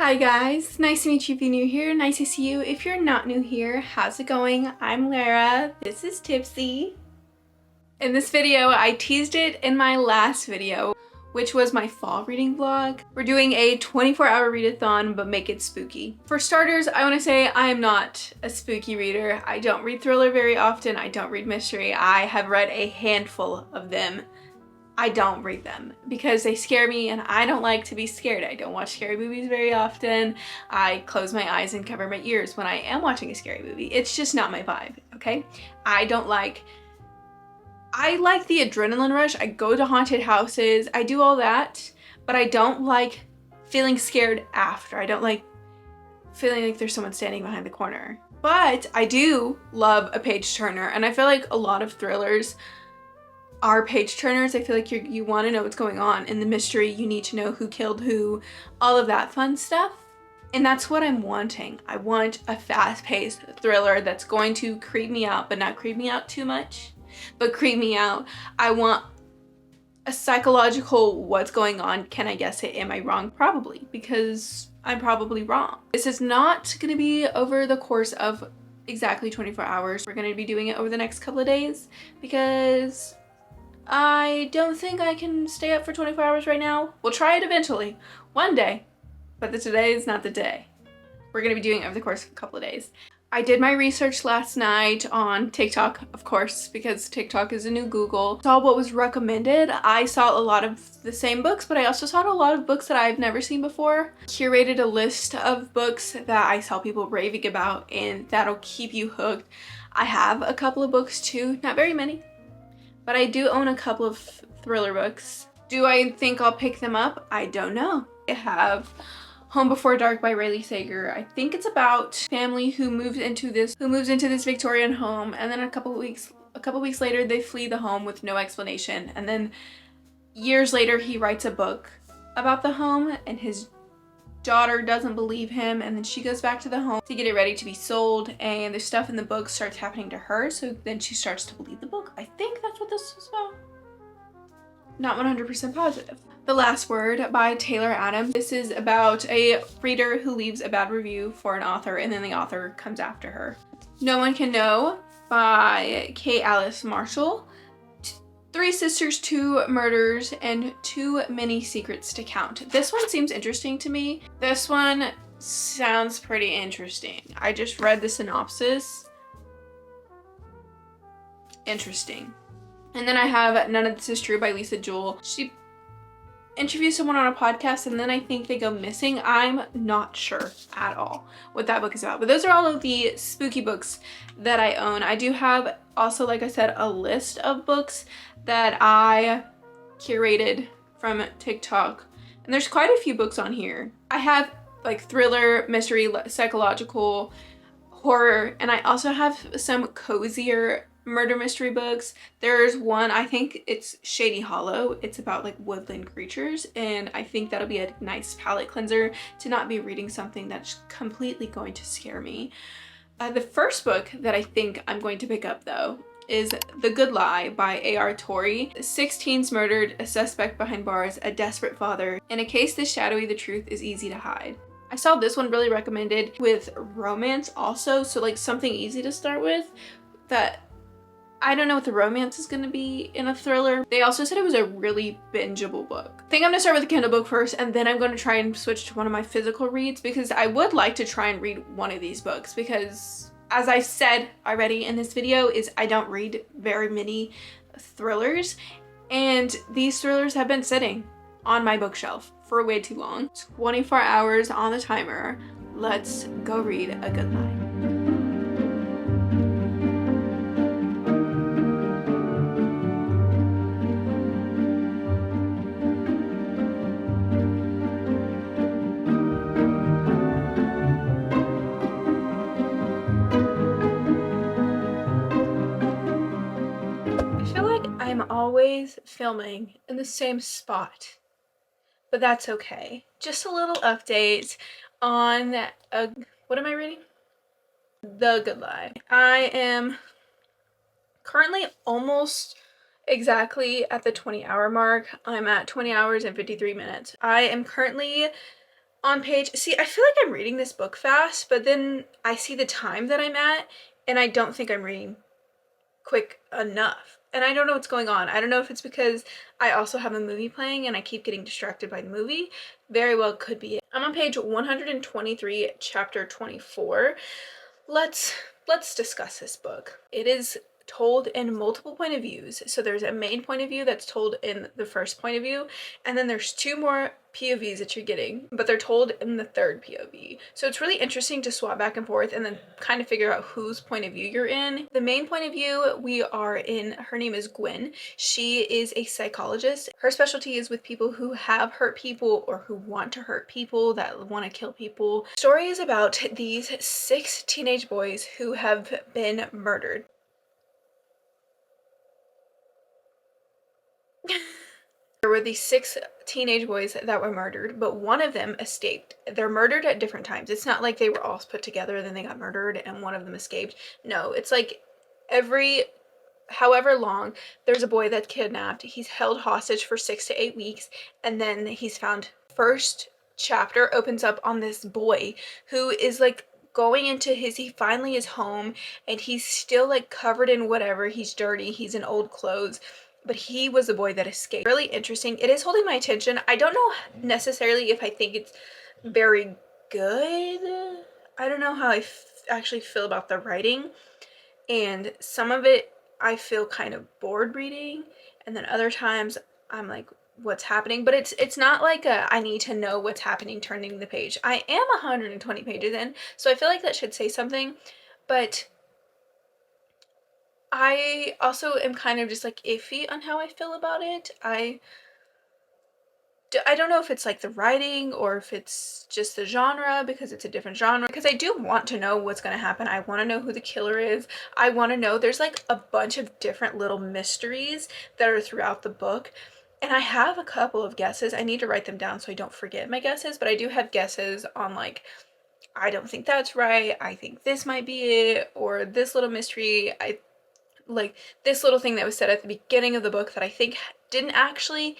Hi guys, nice to meet you if you're new here, nice to see you if you're not new here. How's it going? I'm Lara, this is Tipsy. In this video, I teased it in my last video, which was my fall reading vlog. We're doing a 24-hour readathon, but make it spooky. For starters, I want to say I am not a spooky reader. I don't read thriller very often, I don't read mystery. I have read a handful of them. I don't read them because they scare me and I don't like to be scared. I don't watch scary movies very often. I close my eyes and cover my ears when I am watching a scary movie. It's just not my vibe, okay? I like the adrenaline rush. I go to haunted houses. I do all that, but I don't like feeling scared after. I don't like feeling like there's someone standing behind the corner. But I do love a page turner, and I feel like a lot of thrillers are page turners. I feel like you want to know what's going on in the mystery. You need to know who killed who, all of that fun stuff. And that's what I'm wanting. I want a fast-paced thriller that's going to creep me out, but not creep me out too much, but creep me out. I want a psychological what's going on. Can I guess it? Am I wrong? Probably, because I'm probably wrong. This is not going to be over the course of exactly 24 hours. We're going to be doing it over the next couple of days because I don't think I can stay up for 24 hours right now. We'll try it eventually, one day, but today is not the day. We're gonna be doing it over the course of a couple of days. I did my research last night on TikTok, of course, because TikTok is a new Google. Saw what was recommended. I saw a lot of the same books, but I also saw a lot of books that I've never seen before. Curated a list of books that I saw people raving about, and that'll keep you hooked. I have a couple of books too, not very many, but I do own a couple of thriller books. Do I think I'll pick them up? I don't know. I have Home Before Dark by Rayleigh Sager. I think it's about family who moves into this Victorian home, and then a couple weeks later they flee the home with no explanation, and then years later he writes a book about the home, and his daughter doesn't believe him, and then she goes back to the home to get it ready to be sold, and the stuff in the book starts happening to her, so then she starts to believe the book. I think that's what this is about. Not 100% positive. The Last Word by Taylor Adams. This is about a reader who leaves a bad review for an author, and then the author comes after her. No One Can Know by Kate Alice Marshall. Three Sisters, Two Murders, and Too Many Secrets to Count. This one seems interesting to me. This one sounds pretty interesting. I just read the synopsis. Interesting. And then I have None of This Is True by Lisa Jewell. She interviews someone on a podcast and then I think they go missing. I'm not sure at all what that book is about. But those are all of the spooky books that I own. I do have also, like I said, a list of books that I curated from TikTok. And there's quite a few books on here. I have like thriller, mystery, psychological, horror, and I also have some cozier murder mystery books. There's one, I think it's Shady Hollow. It's about like woodland creatures, and I think that'll be a nice palate cleanser to not be reading something that's completely going to scare me. The first book that I think I'm going to pick up though is The Good Lie by A.R. Torrey. 6 teens murdered, a suspect behind bars, a desperate father. In a case this shadowy, the truth is easy to hide. I saw this one really recommended with romance also, so like something easy to start with that I don't know what the romance is going to be in a thriller. They also said it was a really bingeable book. I think I'm going to start with the Kindle book first, and then I'm going to try and switch to one of my physical reads because I would like to try and read one of these books because, as I said already in this video, is I don't read very many thrillers, and these thrillers have been sitting on my bookshelf for way too long. 24 hours on the timer. Let's go read A Good Lie. I'm always filming in the same spot, but that's okay. Just a little update on what am I reading? The Good Lie. I am currently almost exactly at the 20-hour mark. I'm at 20 hours and 53 minutes. I am currently on page, see, I feel like I'm reading this book fast, but then I see the time that I'm at, and I don't think I'm reading quick enough. And I don't know what's going on. I don't know if it's because I also have a movie playing and I keep getting distracted by the movie. Very well could be it. I'm on page 123, chapter 24. Let's discuss this book. It is told in multiple point of views. So there's a main point of view that's told in the first point of view, and then there's two more POVs that you're getting, but they're told in the third POV. So it's really interesting to swap back and forth and then kind of figure out whose point of view you're in. The main point of view we are in, her name is Gwen. She is a psychologist. Her specialty is with people who have hurt people or who want to hurt people, that want to kill people. The story is about these 6 teenage boys who have been murdered. There were these 6 teenage boys that were murdered, but one of them escaped. They're murdered at different times. It's not like they were all put together and then they got murdered and one of them escaped. No, it's like every however long there's a boy that's kidnapped. He's held hostage for 6 to 8 weeks, and then he's found. First chapter opens up on this boy who is like going into he finally is home, and he's still like covered in whatever. He's dirty, he's in old clothes, but he was the boy that escaped. Really interesting. It is holding my attention. I don't know necessarily if I think it's very good. I don't know how I actually feel about the writing, and some of it I feel kind of bored reading, and then other times I'm like, what's happening? But it's not like I need to know what's happening turning the page. I am 120 pages in, so I feel like that should say something, but I also am kind of just like iffy on how I feel about it. I don't know if it's like the writing or if it's just the genre, because it's a different genre, because I do want to know what's going to happen. I want to know who the killer is. I want to know, there's like a bunch of different little mysteries that are throughout the book, and I have a couple of guesses. I need to write them down so I don't forget my guesses, but I do have guesses on like, I don't think that's right, I think this might be it, or this little mystery, I like this little thing that was said at the beginning of the book that I think didn't actually,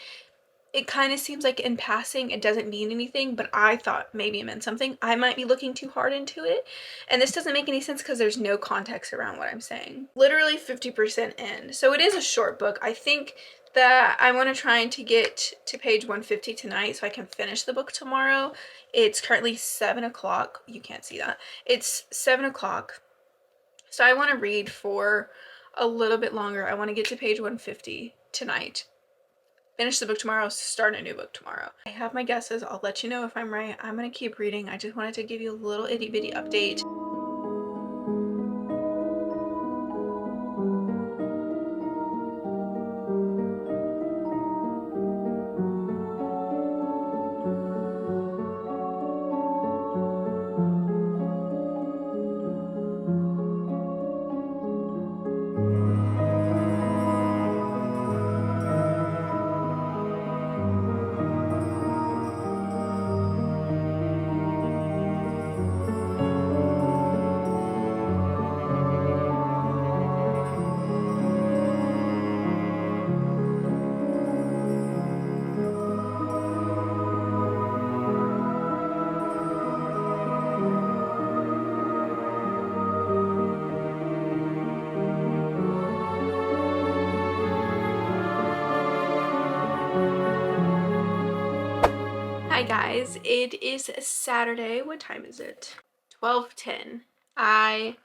it kind of seems like in passing it doesn't mean anything, but I thought maybe it meant something. I might be looking too hard into it, and this doesn't make any sense because there's no context around what I'm saying. Literally 50% in, so it is a short book. I think that I want to try to get to page 150 tonight so I can finish the book tomorrow. It's currently 7 o'clock. You can't see that. It's 7 o'clock, so I want to read for a little bit longer. I want to get to page 150 tonight, finish the book tomorrow, start a new book tomorrow. I have my guesses. I'll let you know if I'm right. I'm gonna keep reading. I just wanted to give you a little itty bitty update. Hi guys, it is Saturday. What time is it? 12:10. I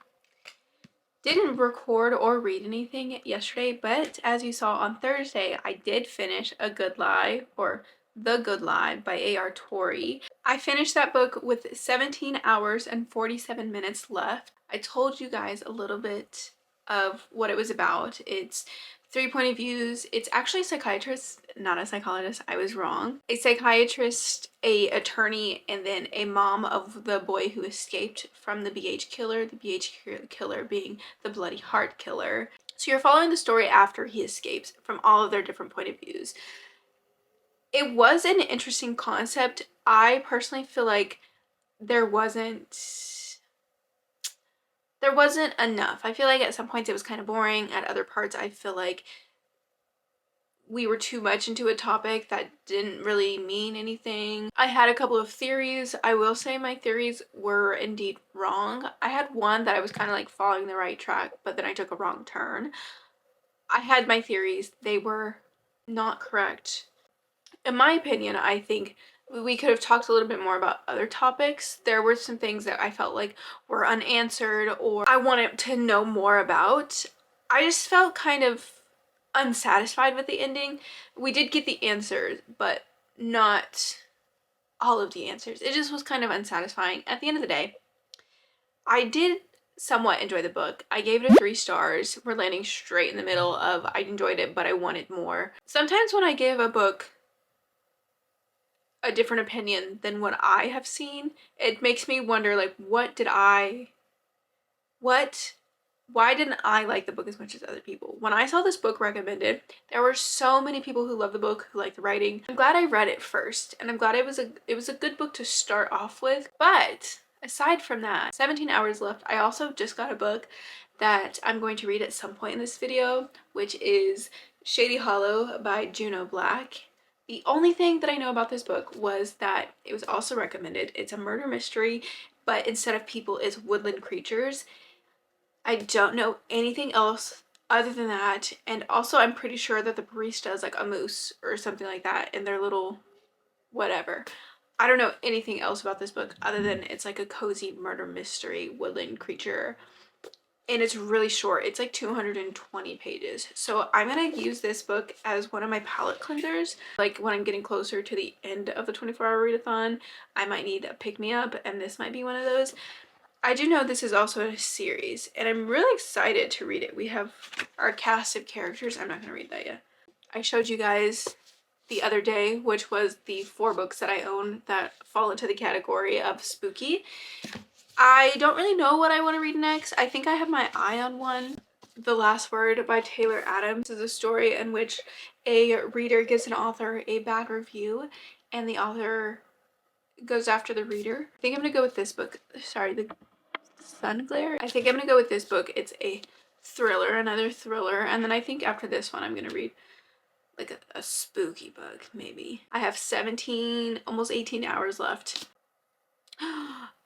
didn't record or read anything yesterday, but as you saw on Thursday, I did finish A Good Lie, or The Good Lie by A.R. Torrey. I finished that book with 17 hours and 47 minutes left. I told you guys a little bit of what it was about. It's 3 point of views. It's actually a psychiatrist, not a psychologist. I was wrong. A psychiatrist, a attorney, and then a mom of the boy who escaped from the BH killer, the BH killer being the Bloody Heart killer. So you're following the story after he escapes from all of their different point of views. It was an interesting concept. I personally feel like there wasn't enough. I feel like at some points it was kind of boring. At other parts I feel like we were too much into a topic that didn't really mean anything. I had a couple of theories. I will say my theories were indeed wrong. I had one that I was kind of like following the right track, but then I took a wrong turn. I had my theories. They were not correct. In my opinion, I think we could have talked a little bit more about other topics. There were some things that I felt like were unanswered or I wanted to know more about. I just felt kind of unsatisfied with the ending. We did get the answers, but not all of the answers. It just was kind of unsatisfying. At the end of the day, I did somewhat enjoy the book. I gave it 3 stars. We're landing straight in the middle of I enjoyed it, but I wanted more. Sometimes when I give a book a different opinion than what I have seen, it makes me wonder, like, why didn't I like the book as much as other people? When I saw this book recommended, there were so many people who love the book, who like the writing. I'm glad I read it first, and I'm glad it was a good book to start off with. But aside from that, 17 hours left. I also just got a book that I'm going to read at some point in this video, which is Shady Hollow by Juno Black. The only thing that I know about this book was that it was also recommended. It's a murder mystery, but instead of people, it's woodland creatures. I don't know anything else other than that. And also I'm pretty sure that the barista is like a moose or something like that in their little whatever. I don't know anything else about this book other than it's like a cozy murder mystery woodland creature. And it's really short. It's like 220 pages. So I'm gonna use this book as one of my palette cleansers. Like when I'm getting closer to the end of the 24-hour readathon, I might need a pick-me-up, and this might be one of those. I do know this is also a series, and I'm really excited to read it. We have our cast of characters. I'm not gonna read that yet. I showed you guys the other day, which was the 4 books that I own that fall into the category of spooky. I don't really know what I want to read next. I think I have my eye on one. The Last Word by Taylor Adams is a story in which a reader gives an author a bad review and the author goes after the reader. I think I'm gonna go with this book. Sorry, the sun glare. I think I'm gonna go with this book. It's a thriller, another thriller, and then I think after this one I'm gonna read like a spooky book, maybe. I have 17, almost 18 hours left.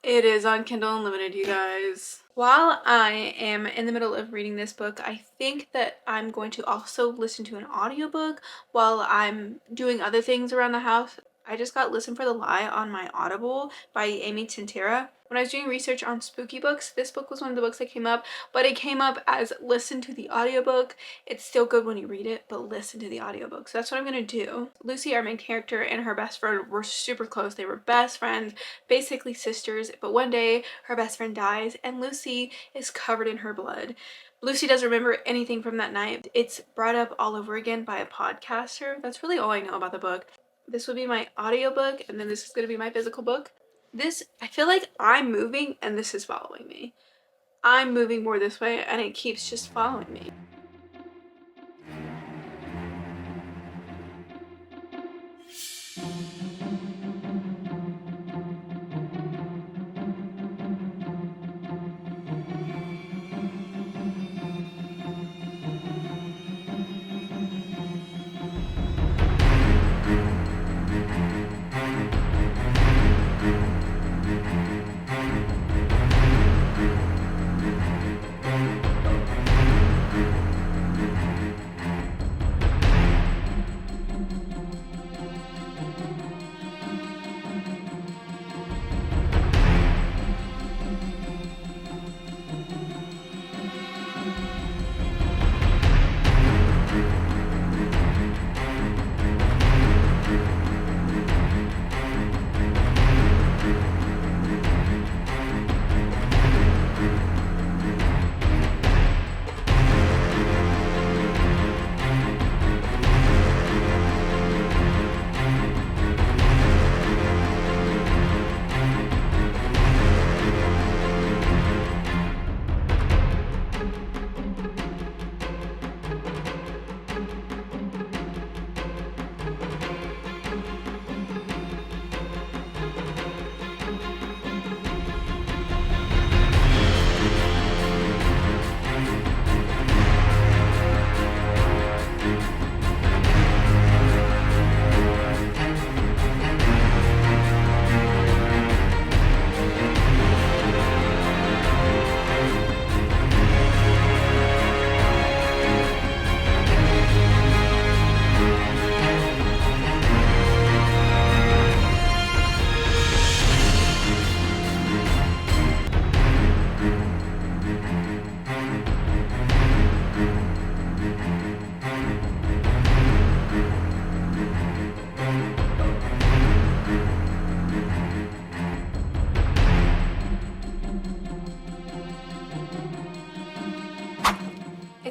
It is on Kindle Unlimited, you guys. While I am in the middle of reading this book, I think that I'm going to also listen to an audiobook while I'm doing other things around the house. I just got Listen for the Lie on my Audible by Amy Tintera. When I was doing research on spooky books, this book was one of the books that came up, but it came up as listen to the audiobook. It's still good when you read it, but listen to the audiobook. So that's what I'm gonna do. Lucy, our main character, and her best friend were super close. They were best friends, basically sisters, but one day her best friend dies and Lucy is covered in her blood. Lucy doesn't remember anything from that night. It's brought up all over again by a podcaster. That's really all I know about the book. This will be my audiobook, and then this is going to be my physical book. This, I feel like I'm moving and this is following me. I'm moving more this way and it keeps just following me.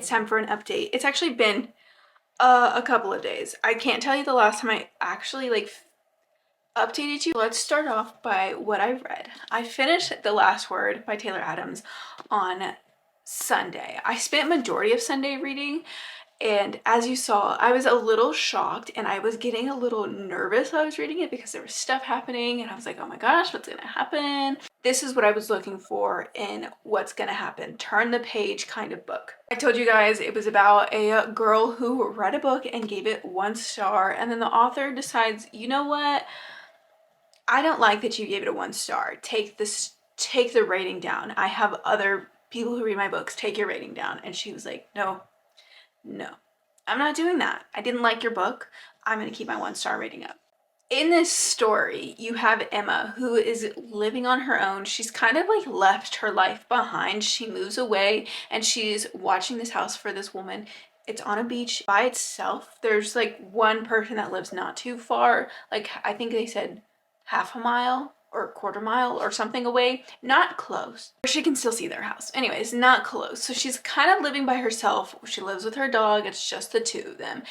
It's time for an update. It's actually been a couple of days. I can't tell you the last time I actually updated you. Let's start off by what I read. I finished The Last Word by Taylor Adams on Sunday. I spent majority of Sunday reading, and as you saw, I was a little shocked and I was getting a little nervous while I was reading it because there was stuff happening and I was like, oh my gosh, what's gonna happen? This is what I was looking for in what's gonna happen. Turn the page kind of book. I told you guys it was about a girl who read a book and gave it 1 star, and then the author decides, you know what? I don't like that you gave it a 1 star. Take the rating down. I have other people who read my books. Take your rating down. And she was like, no, I'm not doing that. I didn't like your book. I'm going to keep my 1 star rating up. In this story, you have Emma, who is living on her own. She's kind of like left her life behind. She moves away and she's watching this house for this woman. It's on a beach by itself. There's like one person that lives not too far. Like, I think they said half a mile or a quarter mile or something away. Not close. She can still see their house. Anyways, not close. So she's kind of living by herself. She lives with her dog. It's just the two of them.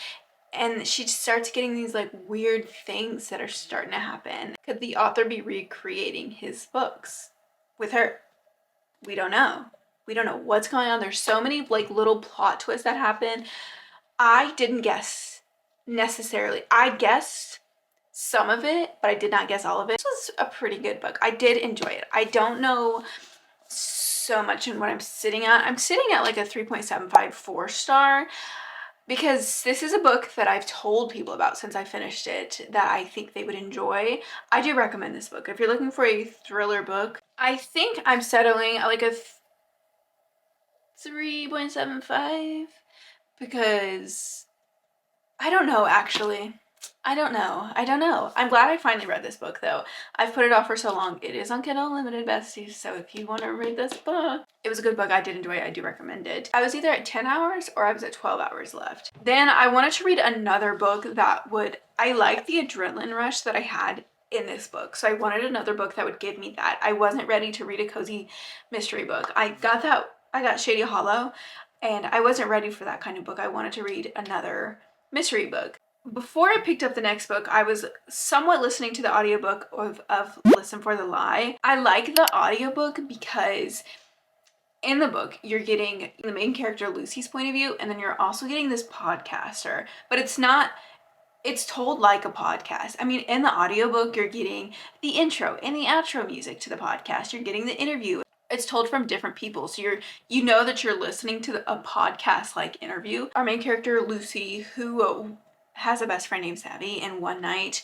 And she starts getting these like weird things that are starting to happen. Could the author be recreating his books with her? We don't know. We don't know what's going on. There's so many like little plot twists that happen. I didn't guess necessarily. I guessed some of it, but I did not guess all of it. This was a pretty good book. I did enjoy it. I don't know so much in what I'm sitting at. I'm sitting at like a 3.75 4-star. Because this is a book that I've told people about since I finished it that I think they would enjoy. I do recommend this book. If you're looking for a thriller book, I think I'm settling at like a 3.75 because I don't know actually. I don't know. I'm glad I finally read this book though. I've put it off for so long. It is on Kindle Unlimited, besties, so if you want to read this book, it was a good book. I did enjoy it. I do recommend it. I was either at 10 hours or I was at 12 hours left. Then I wanted to read another book that would, I liked the adrenaline rush that I had in this book. So I wanted another book that would give me that. I wasn't ready to read a cozy mystery book. I got Shady Hollow and I wasn't ready for that kind of book. I wanted to read another mystery book. Before I picked up the next book, I was somewhat listening to the audiobook of Listen for the Lie. I like the audiobook because in the book, you're getting the main character Lucy's point of view, and then you're also getting this podcaster, but it's told like a podcast. I mean, in the audiobook, you're getting the intro and the outro music to the podcast. You're getting the interview. It's told from different people, so you know that you're listening to a podcast like interview. Our main character Lucy, who has a best friend named Savvy, and one night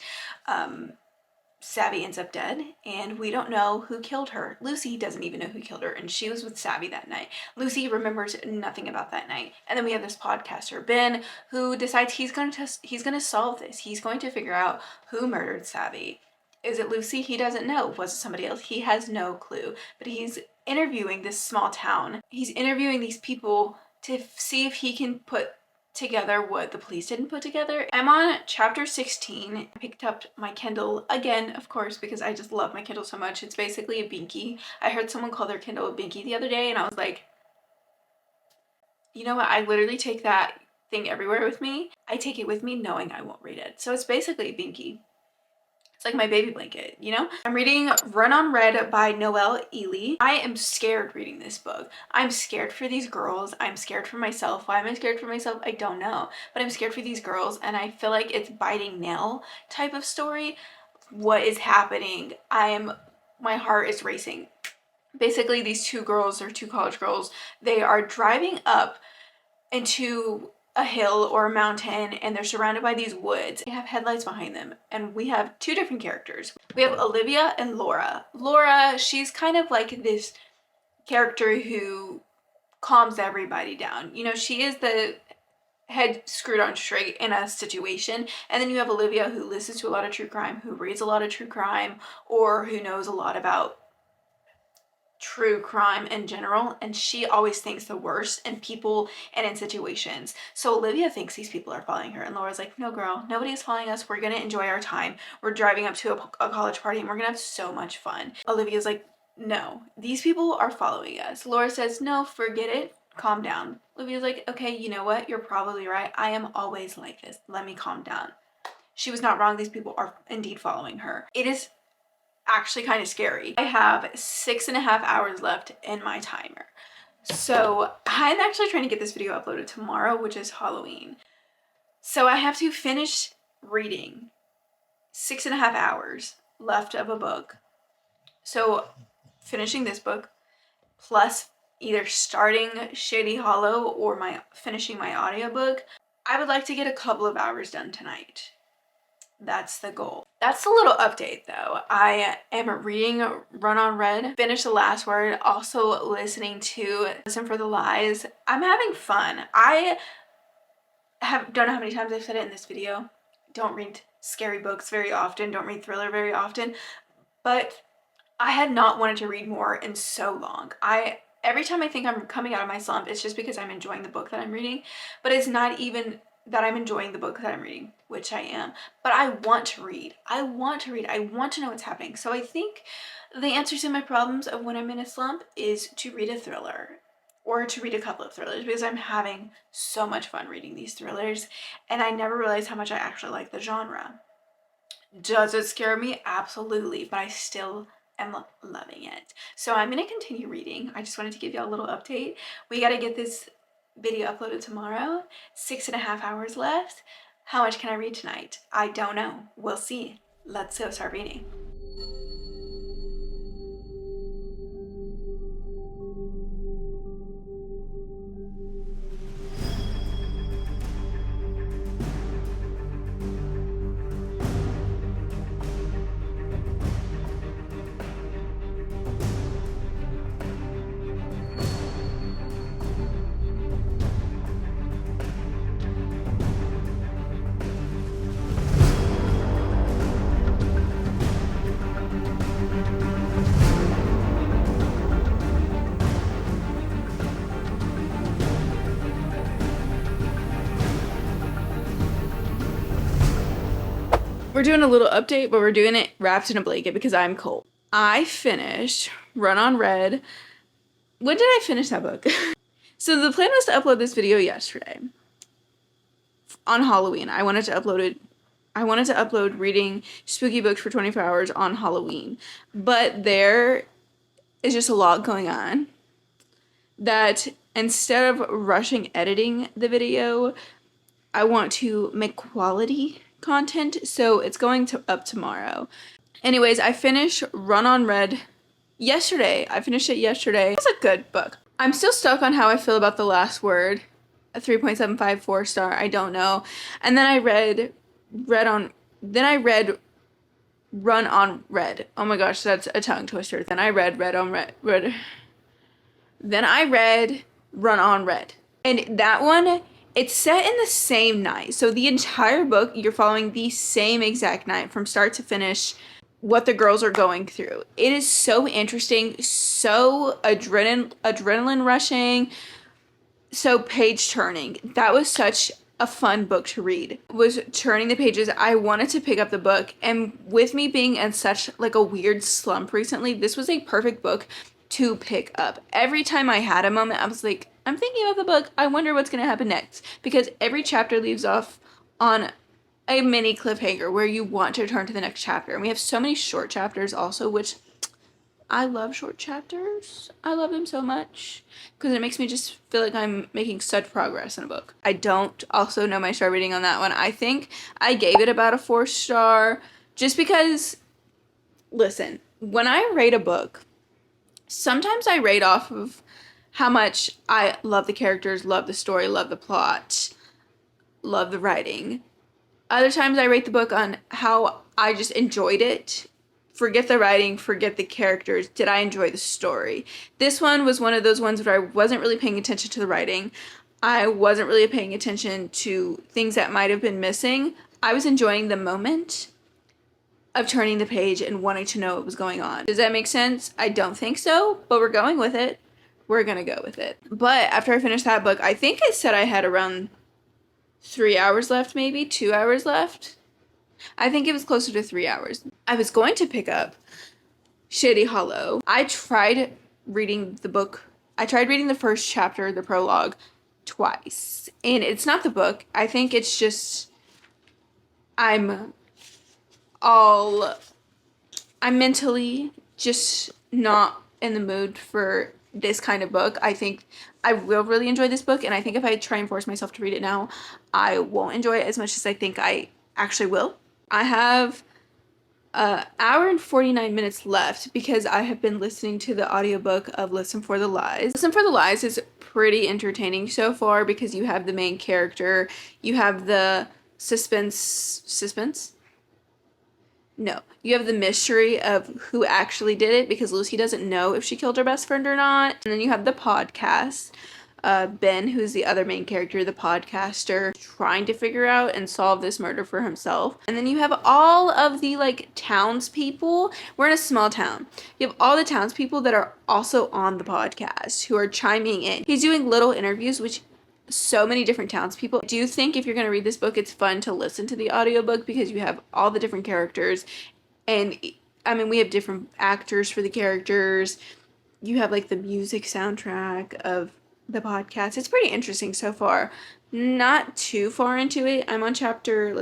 Savvy ends up dead and we don't know who killed her. Lucy doesn't even know who killed her, and she was with Savvy that night. Lucy remembers nothing about that night. And then we have this podcaster Ben who decides he's going to solve this. He's going to figure out who murdered Savvy. Is it Lucy? He doesn't know. Was it somebody else? He has no clue. But he's interviewing this small town. He's interviewing these people to see if he can put together what the police didn't put together. I'm on chapter 16. I picked up my Kindle again, of course, because I just love my Kindle so much. It's basically a binky. I heard someone call their Kindle a binky the other day and I was like, you know what? I literally take that thing everywhere with me. I take it with me knowing I won't read it. So it's basically a binky. It's like my baby blanket, you know? I'm reading Run on Red by Noelle Ely. I am scared reading this book. I'm scared for these girls. I'm scared for myself. Why am I scared for myself? I don't know. But I'm scared for these girls, and I feel like it's biting nail type of story. What is happening? My heart is racing. Basically, these two girls, or two college girls, they are driving up into a hill or a mountain and they're surrounded by these woods. They have headlights behind them, and we have two different characters. We have Olivia and Laura. Laura, she's kind of like this character who calms everybody down. You know, she is the head screwed on straight in a situation. And then you have Olivia, who listens to a lot of true crime, who reads a lot of true crime, or who knows a lot about true crime in general, and she always thinks the worst in people and in situations. So Olivia thinks these people are following her, and Laura's like, no girl, nobody is following us. We're gonna enjoy our time. We're driving up to a college party and we're gonna have so much fun. Olivia's like, no, these people are following us. Laura says, no, forget it. calm down. Olivia's like, okay, you know what? You're probably right. I am always like this. Let me calm down. She was not wrong. These people are indeed following her. It is actually kind of scary. I have 6.5 hours left in my timer. So I'm actually trying to get this video uploaded tomorrow, which is Halloween. So I have to finish reading 6.5 hours left of a book. So finishing this book plus either starting Shady Hollow or finishing my audiobook, I would like to get a couple of hours done tonight. That's the goal. That's a little update though. I am reading Run on Red, finished The Last Word, also listening to Listen for the Lies. I'm having fun. I don't know how many times I've said it in this video. Don't read scary books very often, don't read thriller very often, but I had not wanted to read more in so long. Every time I think I'm coming out of my slump, it's just because I'm enjoying the book that I'm reading, but it's not even that I'm enjoying the book that I'm reading, which I am, but I want to read. I want to read. I want to know what's happening. So I think the answer to my problems of when I'm in a slump is to read a thriller or to read a couple of thrillers, because I'm having so much fun reading these thrillers and I never realized how much I actually like the genre. Does it scare me? Absolutely, but I still am loving it. So I'm going to continue reading. I just wanted to give you a little update. We got to get this video uploaded tomorrow. 6.5 hours left. How much can I read tonight? I don't know. We'll see. Let's go start reading. We're doing a little update, but we're doing it wrapped in a blanket because I'm cold. I finished Run on Red. When did I finish that book? So the plan was to upload this video yesterday. On Halloween. I wanted to upload reading spooky books for 24 hours on Halloween. But there is just a lot going on that instead of rushing editing the video, I want to make quality content, so it's going up tomorrow. Anyways, I finished Run on Red yesterday. I finished it yesterday. It was a good book. I'm still stuck on how I feel about The Last Word. A 3.75 4-star. I don't know. And then I read Run on Red. Oh my gosh, that's a tongue twister. Then I read Then I read Run on Red. And that one, it's set in the same night. So the entire book, you're following the same exact night from start to finish, what the girls are going through. It is so interesting, so adrenaline rushing, so page turning. That was such a fun book to read. Was turning the pages. I wanted to pick up the book, and with me being in such like a weird slump recently, this was a perfect book to pick up. Every time I had a moment, I was like, I'm thinking about the book. I wonder what's going to happen next, because every chapter leaves off on a mini cliffhanger where you want to turn to the next chapter. And we have so many short chapters also, which I love short chapters. I love them so much because it makes me just feel like I'm making such progress in a book. I don't also know my star rating on that one. I think I gave it about a 4-star just because, listen, when I rate a book, sometimes I rate off of how much I love the characters, love the story, love the plot, love the writing. Other times I rate the book on how I just enjoyed it. Forget the writing, forget the characters. Did I enjoy the story? This one was one of those ones where I wasn't really paying attention to the writing. I wasn't really paying attention to things that might have been missing. I was enjoying the moment of turning the page and wanting to know what was going on. Does that make sense? I don't think so, but we're going with it. We're gonna go with it. But after I finished that book, I think I said I had around 3 hours left, maybe 2 hours left. I think it was closer to 3 hours. I was going to pick up Shady Hollow. I tried reading the book I tried reading the first chapter, the prologue, twice. And it's not the book. I think it's just I'm mentally just not in the mood for this kind of book. I think I will really enjoy this book, and I think if I try and force myself to read it now, I won't enjoy it as much as I think I actually will. I have an hour and 49 minutes left because I have been listening to the audiobook of Listen for the Lies. Listen for the Lies is pretty entertaining so far because you have the main character, you have the suspense? No, you have the mystery of who actually did it because Lucy doesn't know if she killed her best friend or not. And then you have the podcast, Ben, who's the other main character, the podcaster, trying to figure out and solve this murder for himself. And then you have all of the like townspeople. We're in a small town. You have all the townspeople that are also on the podcast who are chiming in. He's doing little interviews, which so many different townspeople. I do think if you're going to read this book, it's fun to listen to the audiobook because you have all the different characters. And I mean, we have different actors for the characters. You have like the music soundtrack of the podcast. It's pretty interesting so far. Not too far into it. I'm on chapter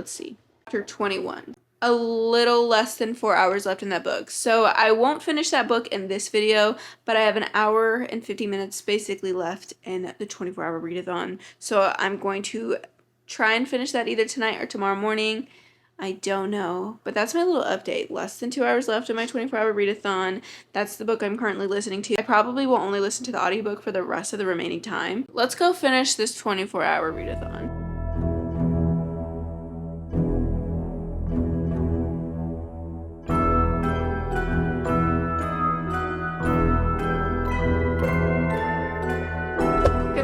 21. A little less than 4 hours left in that book. So I won't finish that book in this video, but I have an hour and 50 minutes basically left in the 24-hour readathon. So I'm going to try and finish that either tonight or tomorrow morning. I don't know, but that's my little update. Less than 2 hours left in my 24-hour readathon. That's the book I'm currently listening to. I probably will only listen to the audiobook for the rest of the remaining time. Let's go finish this 24-hour readathon.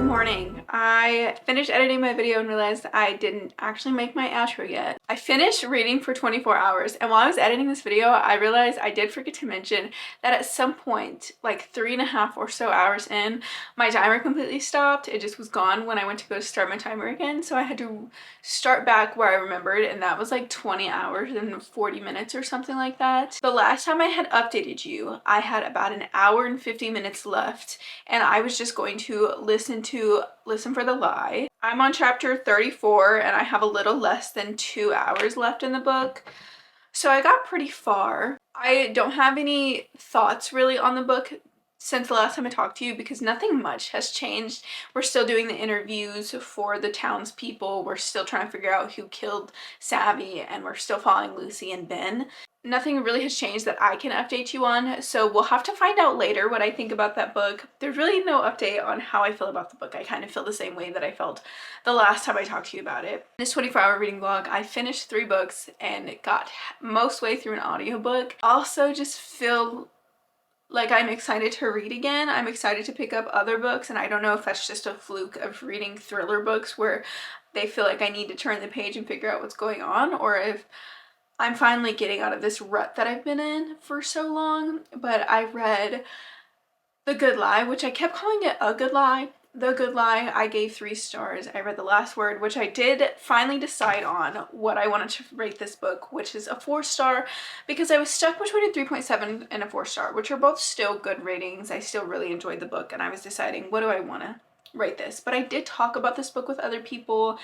Morning. I finished editing my video and realized I didn't actually make my outro yet. I finished reading for 24 hours, and while I was editing this video, I realized I did forget to mention that at some point, like 3.5 or so hours in, my timer completely stopped. It just was gone when I went to go start my timer again, so I had to start back where I remembered, and that was like 20 hours and 40 minutes or something like that. The last time I had updated you, I had about an hour and 50 minutes left, and I was just going to listen for the Lie. I'm on chapter 34 and I have a little less than 2 hours left in the book. So I got pretty far. I don't have any thoughts really on the book since the last time I talked to you because nothing much has changed. We're still doing the interviews for the townspeople. We're still trying to figure out who killed Savvy, and we're still following Lucy and Ben. Nothing really has changed that I can update you on, so we'll have to find out later what I think about that book. There's really no update on how I feel about the book. I kind of feel the same way that I felt the last time I talked to you about it. In this 24-hour reading vlog, I finished 3 books and got most way through an audiobook. Also just feel like I'm excited to read again. I'm excited to pick up other books, and I don't know if that's just a fluke of reading thriller books where they feel like I need to turn the page and figure out what's going on, or if I'm finally getting out of this rut that I've been in for so long. But I read The Good Lie, which I kept calling it A Good Lie. The Good Lie, I gave 3 stars. I read The Last Word, which I did finally decide on what I wanted to rate this book, which is a 4-star, because I was stuck between a 3.7 and a 4-star, which are both still good ratings. I still really enjoyed the book, and I was deciding, what do I want to rate this? But I did talk about this book with other people,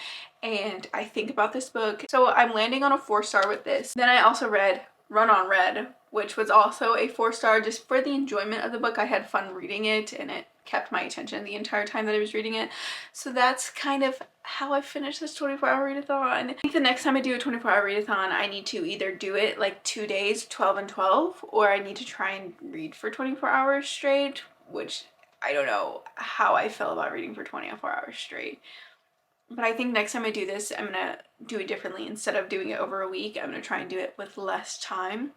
and I think about this book. So I'm landing on a 4-star with this. Then I also read Run on Red, which was also a 4-star just for the enjoyment of the book. I had fun reading it, and it kept my attention the entire time that I was reading it. So that's kind of how I finished this 24-hour readathon. I think the next time I do a 24-hour readathon, I need to either do it like 2 days, 12 and 12, or I need to try and read for 24 hours straight, which I don't know how I feel about reading for 24 hours straight. But I think next time I do this, I'm gonna do it differently. Instead of doing it over a week, I'm gonna try and do it with less time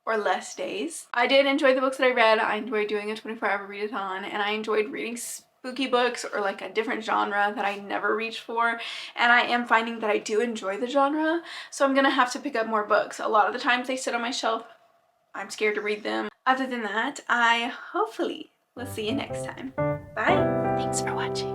or less days. I did enjoy the books that I read. I enjoyed doing a 24-hour readathon, and I enjoyed reading spooky books or like a different genre that I never reached for, and I am finding that I do enjoy the genre, so I'm gonna have to pick up more books. A lot of the times they sit on my shelf. I'm scared to read them. Other than that, I hopefully will see you next time. Bye! Thanks for watching.